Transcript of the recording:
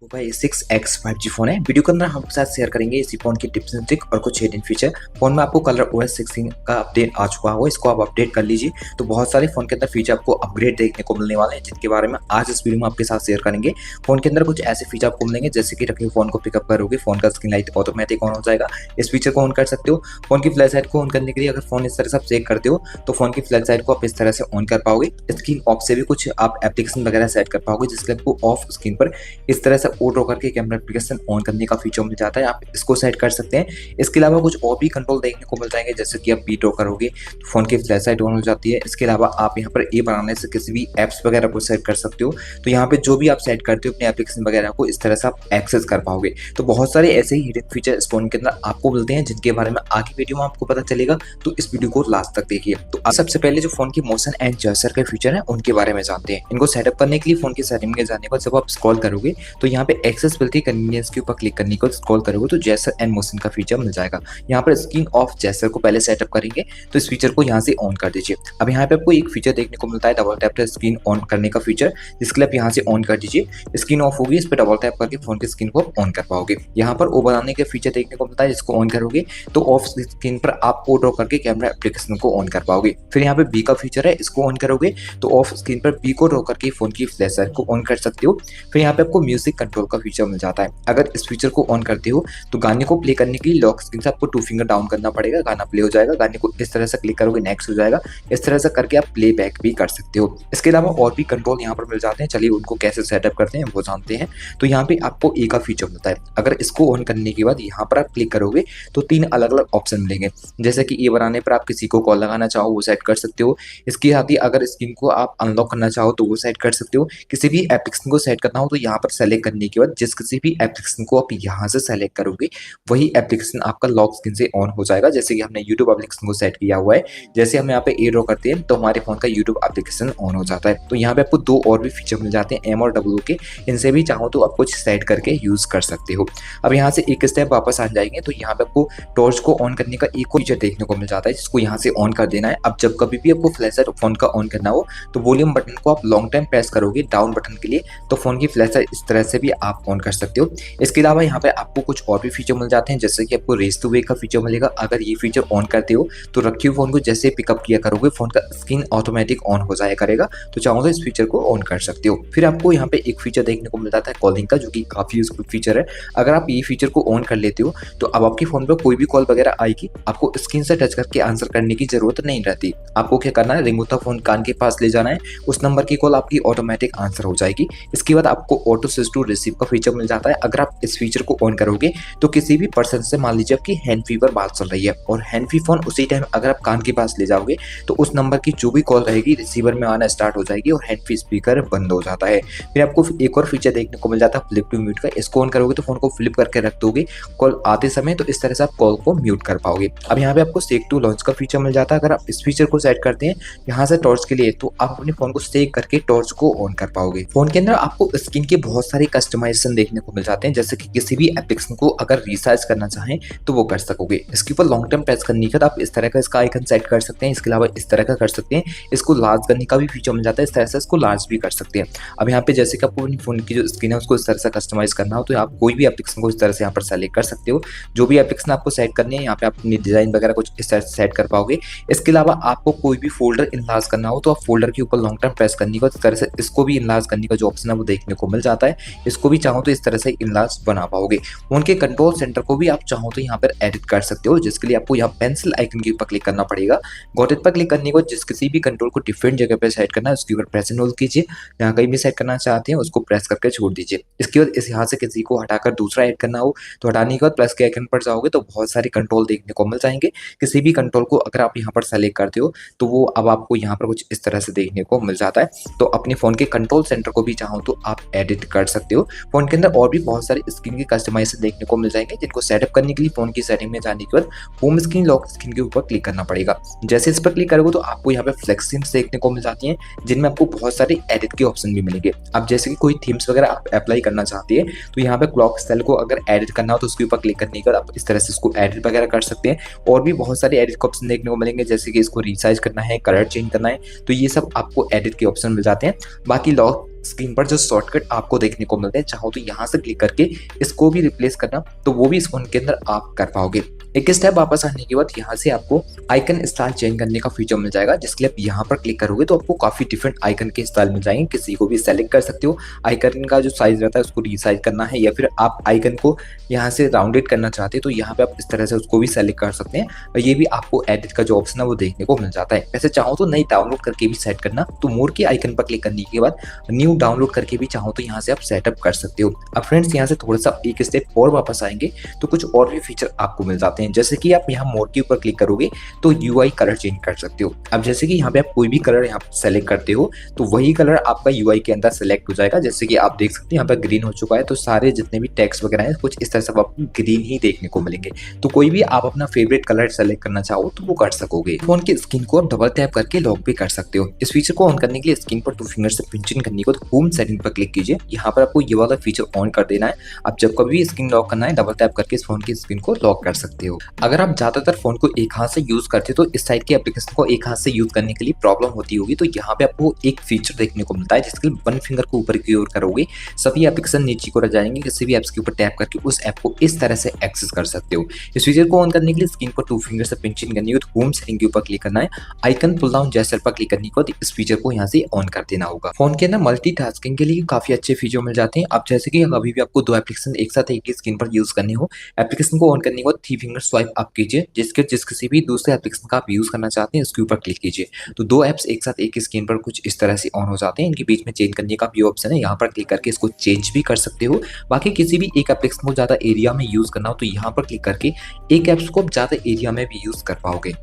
Mobile 6X 5G phone है। Video के अंदर हम आपके साथ शेयर करेंगे इसी फोन की टिप्स एंड ट्रिक और कुछ हिडन फीचर। फोन में आपको कलर OS 16 का अपडेट आ चुका होगा, इसको आप अपडेट कर लीजिए। तो बहुत सारे फोन के अंदर फीचर आपको अपग्रेड देखने को मिलने वाले हैं, जिनके बारे में आज इस वीडियो में आपके साथ शेयर करेंगे। फोन के अंदर कुछ ऐसे फीचर आपको मिलेंगे जैसे कि रखिए फोन को पिकअप करोगे, फोन का स्क्रीन लाइट ऑटोमेटिक ऑन हो जाएगा। इस फीचर को ऑन कर सकते हो। फोन की फ्लैश लाइट को ऑन करने के लिए अगर फोन इस तरह से आप चेक करते हो तो फोन की फ्लैश लाइट को आप इस तरह से ऑन कर पाओगे। स्क्रीन ऑफ से भी कुछ आप एप्लीकेशन वगैरह सेट कर पाओगे, जिसके आपको ऑफ स्क्रीन पर इस तरह से ऑटो करके कैमरा एप्लीकेशन ऑन करने का फीचर मिल जाता है। आप इसको सेट कर सकते हैं। इसके अलावा कुछ और भी कंट्रोल देखने को मिल जाएंगे, जैसे कि आप पी ड्रॉ करोगे तो फोन की फ्लैश लाइट ऑन हो जाती है। इसके अलावा आप यहाँ पर ए बनाने से किसी भी एप्स वगैरह को सेट कर सकते हो। तो यहाँ पे जो भी आप सेट करते हो अपने एप्लीकेशन वगैरह को, इस तरह से आप एक्सेस कर पाओगे। तो बहुत सारे ऐसे ही हिडन फीचर इस फोन के अंदर आपको मिलते हैं, जिनके बारे में आगे वीडियो में आपको पता चलेगा। तो इस वीडियो को लास्ट तक देखिए। तो सबसे पहले जो फोन की मोशन एंड जेस्चर के फीचर है उनके बारे में जानते हैं। इनको सेटअप करने के लिए फोन की सेटिंग में जाने के बाद जब आप स्क्रॉल करोगे तो यहाँ पे एक्सेसिबिलिटी कन्वीनियंस के ऊपर क्लिक करने को स्क्रॉल करोगे तो जेस्चर एंड मोशन का फीचर मिल जाएगा। यहाँ पर स्क्रीन ऑफ जेस्चर को पहले सेटअप करेंगे, तो इस फीचर को यहाँ से ऑन कर दीजिए। अब यहाँ पे आपको एक फीचर देखने को मिलता है डबल टैप स्क्रीन ऑन करने का फीचर, जिसके लिए आप यहाँ से ऑन कर दीजिए। स्क्रीन ऑफ होगी, इस पर डबल टैप करके फोन की स्क्रीन को ऑन कर पाओगे। यहाँ पर ओ बनाने के फीचर देखने को मिलता है, जिसको ऑन करोगे तो ऑफ स्क्रीन पर आप ओ ड्रॉ करके कैमरा एप्लीकेशन को ऑन कर पाओगे। फिर यहाँ पे बी का फीचर है, इसको ऑन करोगे तो ऑफ स्क्रीन पर बी को ड्रॉ करके फोन की फ्लैश लाइट को ऑन कर सकते हो। फिर यहाँ पे आपको म्यूजिक कंट्रोल का फीचर मिल जाता है। अगर इस फीचर को ऑन करते हो तो गाने को प्ले करने के लिए लॉक स्क्रीन से आपको 2 फिंगर डाउन करना पड़ेगा, गाना प्ले हो जाएगा। गाने को इस तरह से क्लिक करोगे नेक्स्ट हो जाएगा। इस तरह से करके आप प्ले बैक भी कर सकते हो। इसके अलावा और भी कंट्रोल यहाँ पर मिल जाते हैं, चलिए उनको कैसे सेटअप करते हैं वो जानते हैं। तो यहाँ पे आपको ए का फीचर मिलता है। अगर इसको ऑन करने के बाद यहाँ पर आप क्लिक करोगे तो 3 अलग अलग ऑप्शन मिलेंगे, जैसे कि ए बनाने पर आप किसी को कॉल लगाना चाहो वो सेट कर सकते हो। इसके साथ ही अगर स्क्रीन को आप अनलॉक करना चाहो तो वो सेट कर सकते हो। किसी भी एप्लीकेशन को सेट करना हो तो यहाँ पर सेलेक्ट करने के बाद जिस किसी भी एप्लीकेशन को आप यहाँ से सेलेक्ट करोगे वही एप्लीकेशन आपका लॉक स्क्रीन से ऑन हो जाएगा। जैसे कि हमने YouTube एप्लीकेशन को सेट किया हुआ है, जैसे हम यहाँ पे ए ड्रॉ करते हैं तो हमारे फोन का YouTube एप्लीकेशन ऑन हो जाता है। तो यहाँ पे आपको 2 और भी फीचर मिल जाते हैं एम और डब्ल्यू के, इनसे भी चाहो तो आप कुछ सेट करके यूज कर सकते हो। अब यहाँ से एक स्टेप वापस आ जाएंगे तो यहाँ पे आपको टॉर्च को ऑन करने का एक फीचर देखने को मिल जाता है, जिसको यहाँ से ऑन कर देना है। अब जब कभी भी आपको फ्लैश लाइट फोन का ऑन करना हो तो वॉल्यूम बटन को आप लॉन्ग टाइम प्रेस करोगे डाउन बटन के लिए, तो फोन की फ्लैश लाइट इस तरह से भी आप ऑन कर सकते हो। इसके अलावा यहाँ पे आपको कुछ और भी फीचर मिल जाते हैं, जैसे कि आपको रेस टू वेक का फीचर मिलेगा। अगर ये फीचर ऑन करते हो तो रखे हुए फोन को जैसे पिकअप किया करोगे फोन का स्क्रीन ऑटोमेटिक ऑन हो जाया करेगा। तो चाहो तो इस फीचर को ऑन कर सकते हो। फिर आपको यहाँ पे एक फीचर देखने को मिल जाता है कॉलिंग का, जो कि काफी यूजफुल फीचर है। अगर आप ये फीचर को ऑन कर लेते हो तो अब आपके फोन पर कोई भी कॉल वगैरह आएगी, आपको स्क्रीन से टच करके आंसर करने की जरूरत नहीं रहती। आपको क्या करना है, रिंग होता फोन कान के पास ले जाना है, उस नंबर की कॉल आपकी ऑटोमेटिक आंसर हो जाएगी। इसके बाद आपको ऑटो स्विच टू रिसीव का फीचर मिल जाता है। अगर आप इस फीचर को ऑन करोगे तो किसी भी पर्सन से, मान लीजिए आपकी हैंड फ्री पर बात चल रही है और हैंड फ्री फोन उसी टाइम अगर आप कान के पास ले जाओगे तो उस नंबर की जो भी कॉल रहेगी रिसीवर में आना स्टार्ट हो जाएगी और हैंड फ्री स्पीकर बंद हो जाता है। फिर आपको एक और फीचर देखने को मिल जाता है फ्लिप टू म्यूट का। इसको ऑन करोगे तो फोन को फ्लिप करके रख दोगे कॉल आते समय, तो इस तरह से आप कॉल को म्यूट कर पाओगे। अब यहाँ पे आपको सेक टू लॉन्च का फीचर मिल जाता है। अगर आप इस फीचर को सेट करते हैं यहाँ से टॉर्च के लिए, तो आप अपने फोन को सेक करके टॉर्च को ऑन कर पाओगे। फोन के अंदर आपको स्क्रीन के बहुत सारे कस्टमाइजेशन देखने को मिल जाते हैं, जैसे कि किसी भी एप्लीकेशन को अगर रिसाइज करना चाहें तो वो कर सकोगे। इसके ऊपर लॉन्ग टर्म प्रेस करने के बाद आप इस तरह का इसका आइकन सेट कर सकते हैं। इसके अलावा इस तरह का कर सकते हैं, इसको लार्ज करने का भी फीचर मिल जाता है। इस तरह से इसको लार्ज भी कर सकते हैं। अब यहाँ पे जैसे कि आपको अपनी फोन की जो स्क्रीन है उसको इस तरह से कस्टमाइज करना हो तो आप कोई भी एप्लीकेशन को इस तरह से यहाँ पर सेलेक्ट कर सकते हो। जो भी एप्लीकेशन आपको सेट करनी है यहाँ पे आप अपनी डिजाइन वगैरह कुछ इस तरह से सेट कर पाओगे। इसके अलावा आपको कोई भी फोल्डर इनलार्ज करना हो तो आप फोल्डर के ऊपर लॉन्ग टर्म प्रेस करने को इस तरह से इसको भी इनलार्ज करने का जो ऑप्शन है वो देखने को मिल जाता है। इसको भी चाहो तो इस तरह से इनलार्ज बना पाओगे। फोन के कंट्रोल सेंटर को भी आप चाहो तो यहाँ पर एडिट कर सकते हो, जिसके लिए आपको यहाँ पेंसिल आइकन के ऊपर क्लिक करना पड़ेगा। गॉट इट पर क्लिक करने को जिस किसी भी कंट्रोल को डिफरेंट जगह पे सेट करना है उसके ऊपर प्रेस एंड होल्ड कीजिए। यहाँ कहीं भी सेट करना चाहते हैं उसको प्रेस करके छोड़ दीजिए। इसके बाद इस यहाँ से किसी को हटाकर दूसरा ऐड करना हो तो हटाने के बाद प्लस के आइकन पर जाओगे तो बहुत सारे कंट्रोल देखने को मिल जाएंगे। किसी भी कंट्रोल को अगर आप यहाँ पर सेलेक्ट करते हो तो वो अब आपको यहाँ पर कुछ इस तरह से देखने को मिल जाता है। तो अपने फोन के कंट्रोल सेंटर को भी चाहो तो आप एडिट कर सकते हो। फोन के अंदर और भी बहुत सारे स्क्रीन के कस्टमाइजेशन देखने को मिल जाएंगे, जिनको सेटअप करने के लिए फोन की सेटिंग में जाने के बाद होम स्क्रीन लॉक स्क्रीन के ऊपर क्लिक करना पड़ेगा। जैसे इस पर क्लिक करोगे तो आपको यहाँ पे फ्लेक्स थीम्स देखने को मिल जाती हैं, जिनमें आपको बहुत सारे एडिट के ऑप्शन भी मिलेंगे। अब जैसे कि कोई थीम्स वगैरह आप अप्लाई करना चाहते हैं तो यहाँ पे क्लॉक स्टाइल को अगर एडिट करना हो तो उसके ऊपर क्लिक करने के बाद आप इस तरह से इसको एडिट वगैरह कर सकते हैं। और भी बहुत सारे एडिट के ऑप्शन देखने को मिलेंगे, जैसे कि इसको रिसाइज करना है, कलर चेंज करना है, तो ये सब आपको एडिट के ऑप्शन मिल जाते हैं। बाकी लॉक स्क्रीन पर जो शॉर्टकट आपको देखने को मिलते हैं, चाहो तो यहाँ से क्लिक करके इसको भी रिप्लेस करना, तो वो भी इस फोन के अंदर आप कर पाओगे। एक स्टेप वापस आने के बाद यहाँ से आपको आइकन स्टाइल चेंज करने का फीचर मिल जाएगा, जिसके लिए आप यहाँ पर क्लिक करोगे तो आपको काफी डिफरेंट आइकन के स्टाइल मिल जाएंगे। किसी को भी सेलेक्ट कर सकते हो, आइकन का जो साइज रहता है उसको रीसाइज करना है, या फिर आप आइकन को यहाँ से राउंडेड करना चाहते हैं तो यहाँ पे आप इस तरह से उसको भी सेलेक्ट कर सकते हैं, और ये भी आपको एडिट का जो ऑप्शन है वो देखने को मिल जाता है। वैसे चाहो तो नई डाउनलोड करके भी सेट करना, तो मोर के आइकन पर क्लिक करने के बाद न्यू डाउनलोड करके भी चाहो तो यहाँ से आप सेटअप कर सकते हो। अब फ्रेंड्स यहाँ से थोड़ा सा एक स्टेप और वापस आएंगे तो कुछ और भी फीचर आपको मिल जाते हैं, जैसे कि आप यहाँ मोर के ऊपर क्लिक करोगे तो यूआई कलर चेंज कर सकते हो। अब जैसे कि यहाँ पे आप कोई भी कलर यहाँ पे सेलेक्ट करते हो तो वही कलर आपका यूआई के अंदर सेलेक्ट हो जाएगा। जैसे कि आप देख सकते हैं यहाँ पर ग्रीन हो चुका है, तो सारे जितने भी टेक्स्ट वगैरह हैं कुछ इस तरह से आपको ग्रीन ही देखने को मिलेंगे। तो कोई भी आप अपना फेवरेट कलर सेलेक्ट करना चाहो तो वो कर सकोगे। फोन की स्क्रीन को आप डबल टैप करके लॉक भी कर सकते हो। इस फीचर को ऑन करने के लिए स्क्रीन पर 2 फिंगर से पिंच इन करने को होम सेटिंग पर क्लिक कीजिए। यहाँ पर आपको ये वाला फीचर ऑन कर देना है। आप जब कभी भी स्क्रीन लॉक करना है डबल टैप करके इस फोन की स्क्रीन को लॉक कर सकते हो। अगर आप ज्यादातर फोन को एक हाथ से यूज करते हो तो इस टाइप की एप्लीकेशन को एक हाथ से यूज करने के लिए प्रॉब्लम होती होगी, तो यहाँ पे आपको एक फीचर देखने को मिलता है जिसके लिए 1 फिंगर को ऊपर की ओर करोगे सभी एप्लीकेशन नीचे को रह जाएंगे। किसी भी एप्स के ऊपर टैप करके उस ऐप को इस तरह से एक्सेस कर सकते हो। इस फीचर को ऑन करने के लिए स्क्रीन पर 2 फिंगर से पिंच इन करनी है, तो होम सेटिंग के ऊपर क्लिक करना है, आइकन पुल डाउन जेस्चर पर क्लिक करने के बाद इस फीचर को यहाँ से ऑन कर देना होगा। फोन के अंदर मल्टीटास्किंग के लिए काफी अच्छे फीचर मिल जाते हैं। अब जैसे कि अभी भी आपको 2 एप्लीकेशन एक साथ एक ही स्क्रीन पर यूज करनी हो, एप्लीकेशन को ऑन करने के बाद 3 फिंगर स्वाइप आप कीजिए, जिस किसी भी दूसरे एप्लीकेशन का आप यूज करना चाहते हैं उसके ऊपर क्लिक कीजिए, तो 2 ऐप्स एक साथ एक ही स्क्रीन पर कुछ इस तरह से ऑन हो जाते हैं। इनके बीच में चेंज करने का भी ऑप्शन है, यहाँ पर क्लिक करके इसको चेंज भी कर सकते हो। बाकी किसी भी एक एप्लीकेशन को ज्यादा एरिया में यूज करना हो तो यहाँ पर क्लिक करके एक ऐप्स को ज्यादा एरिया में भी यूज कर पाओगे।